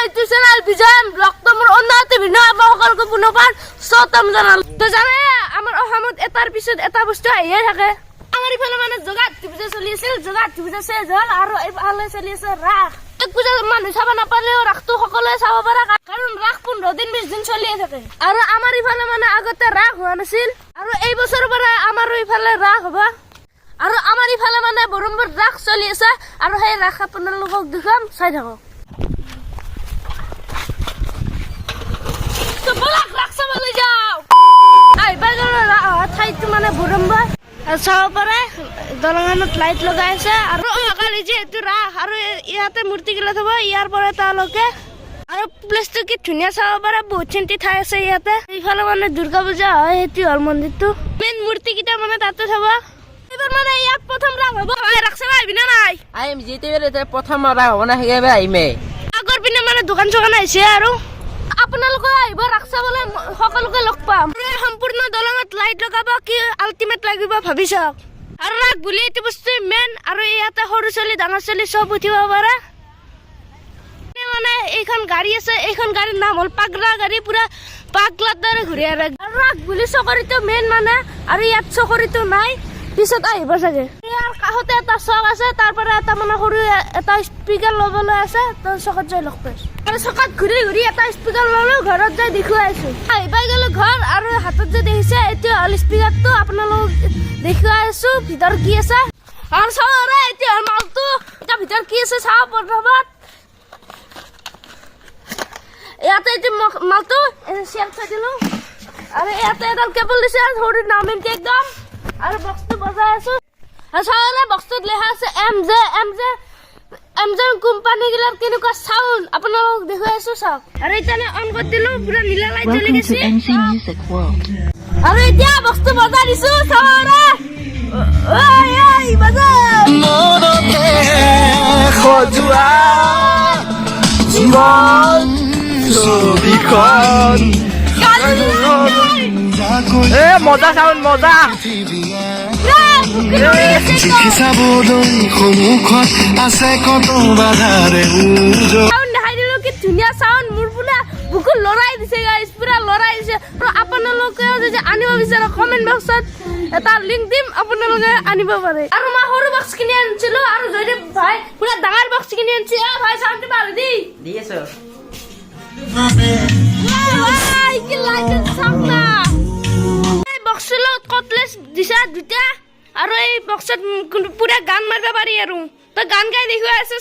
YouTube channel বিজয় ব্লগটো মোৰ অন্যতে ভিন্ন সকলকে পুনৰবাৰ স্বাগতম জনালো। তো জানে আমাৰ অসমত এটাৰ পিছত এটা বস্তু আহিয়ে থাকে। আমাৰ ইফালে মানে জগাত পূজা চলি আছিল, জগাত পূজা শেষ হ'ল আৰু এইফালে চলি আছে ৰাস। এক পূজা মানুহ চাব নাপালেও ৰাসটো সকলোৱে চাব পাৰে, কাৰণ ৰাস 15 দিন 20 দিন চলিয়ে থাকে। আৰু আমাৰ ইফালে মানে আগতে ৰাস হোৱা নাছিল, আৰু এই বছৰৰ পৰা আমাৰো ইফালে ৰাস হ'ব। আৰু আমাৰ ইফালে মানে বৰম্বৰ ৰাস চলি আছে, আৰু সেই ৰাস আপোনালোকক দেখাম, চাই থাকক। ঠাইটো মানে বৰম্বৰ চাব পাৰে, দলঙত লাইট লগাই আছে। আৰু কালি যিহেতু ৰাস আৰু ইয়াতে মূৰ্তি গিলা থব, ইয়াৰ পৰা তালৈকে। আৰু প্লেচটো কি ধুনীয়া চাব পাৰে, বহুত চিন্তি ঠাই আছে ইয়াতে। এইফালে মানে দুৰ্গা পূজা হয়, সেইটো হ'ল মন্দিৰটো। মেইন মূৰ্তি কেইটা মানে তাতে থব। এইবাৰ মানে ইয়াত প্ৰথম ৰাস হ'ব। ৰাস চাব আহিবি না নাই? আহিম, যেতিয়া প্ৰথম ৰাস হ'ব না সেইবাৰ আহিমেই। আগৰ পিনে মানে দোকান চোকান আহিছে, আৰু আপোনালোকে আহিব ৰাস চাবলৈ, সকলোকে লগ পাম। সম্পূৰ্ণ দলঙত লাইট লগাব, কি আল্টিমেট লাগিব ভাবি চাওক। আৰু ৰাস বুলি এইটো বস্তু মেইন, আৰু ইয়াতে সৰু ছোৱালী ডাঙৰ ছোৱালী চব উঠিব পাৰে। মানে এইখন গাড়ী আছে, এইখন গাড়ীৰ নাম হ'ল পাগলা গাড়ী, পুৰা পাগলাৰ দৰে ঘূৰি আহে। আৰু ৰাস বুলি চকৰিটো মেইন মানে, আৰু ইয়াত চকৰিটো নাই, পিছত আহিব চাগে। ইয়াৰ কাষতে এটা চক আছে, তাৰ পৰা এটা মানে সৰু এটা স্পিকাৰ ল'বলৈ আছে, তো চকত যাই লগ পাইছো। আৰু চকত ঘূৰি ঘূৰি এটা স্পিকাৰ ল'লো, ঘৰত যাই দেখুৱাইছো। আহিবাই গ'লো ঘৰ, আৰু হাতত যে দেখিছে এইটো হ'ল স্পিকাৰটো, আপোনালোক দেখুৱাইছো ভিতৰত কি আছে। আৰু চাব এতিয়া মালটো এটা ভিতৰত কি আছে চাব। প্ৰথমত ইয়াতে এইটো মালটো চেয়াৰ থৈ দিলো, আৰু ইয়াতে এডাল কেবল দিছে সৰু নামিনকে একদম। আৰু বক্সটো বজাই আছো, আৰু চাবলে বক্সটোত লেখা আছে এম জে কোম্পানী গিলাৰ কেনেকুৱা চাউণ্ড আপোনালোক দেখুৱাই আছো, চাওক। আৰু এতিয়া অন কৰি দিলো, পুৰা নীলা লাইট জ্বলি গৈছে। আৰু এতিয়া বক্সটো বজাই দিছো, চাবলে মজা চাউণ্ড, মজা। সন্মুখত আছে কত বাধাৰে দেখাই দিলো, কি ধুনীয়া চাউণ্ড। মোৰ পুৰা বুকু লৰাই দিছে গাইজ, পুৰা লৰাই দিছে। আৰু আপোনালোকেও যদি আনিব বিচাৰে কমেণ্ট বক্সত এটা লিংক দিম, আপোনালোকে আনিব পাৰে। আৰু মই সৰু বক্স কিনি আনিছিলো, আৰু যদি ভাই পুৰা ডাঙৰ বক্স কিনি আনিছে। ভাই চাউণ্ডটো বাঢ়ি দি আছো। বক্সৰ লগত কটলেছ দিছা দুটা, আৰু এই বক্সত পুৰা গান মাৰিব পাৰি, আৰু তই গান গাই দেখুৱাই আছে।